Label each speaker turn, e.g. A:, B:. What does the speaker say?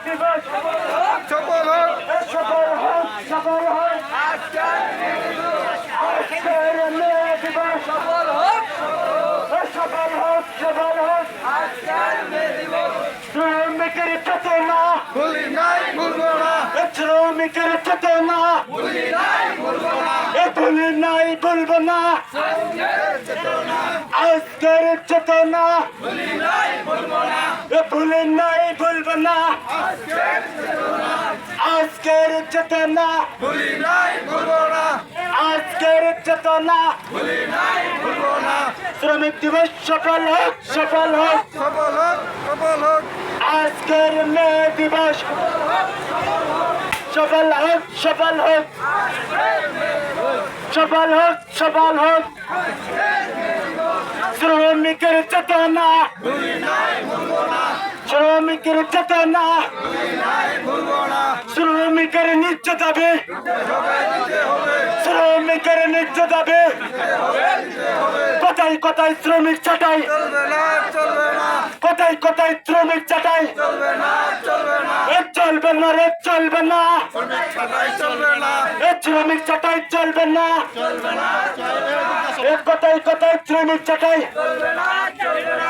A: দিবস
B: সফল হোক
A: সফল হোক সফল হোক আজকের মে দিবস সফল হোক সফল হোক সফল হোক শ্রমিকের চেতনা
B: ভুলি নাই ভুলবো না
A: শ্রমিকের চেতনা
B: ভুলি নাই ভুলবো না
A: ভুলি নাই ভুলবো না আজকের চেতনা
B: ভুলি নাই ভুলবো না
A: ভুলি নাই ভুলবো না আজকের চেতনা
B: ভুলি নাই ভুলবো না
A: আজকের চেতনা
B: ভুলি নাই ভুলবো না
A: শ্রমিক দিবস সফল হোক সফল হোক
B: সফল হোক সফল হোক
A: আজকের মে দিবস সফল হোক সফল হোক সফল হোক সফল হোক শ্রমিকের চেতনা
B: ভুলি নাই ভুলবো না
A: শ্রমিকের চেতনা
B: ভুলি নাই ভুলবো না
A: শ্রমিকের নিত্য দাবি
B: সবাই দিতে হবে
A: শ্রমিকের নিত্য দাবি কোথায় কোথায় শ্রমিক চাটাই
B: চলবে না চলবে না
A: কোথায় কোথায় শ্রমিক চাটাই
B: চলবে না চলবে না
A: চলবে না রে চলবে না
B: শ্রমিক ছাঁটাই চলবে না
A: শ্রমিক চাটাই চলবে না
B: চলবে না চলবে না
A: কোথায় কোথায় শ্রমিক চাটাই
B: চলবে না চলবে না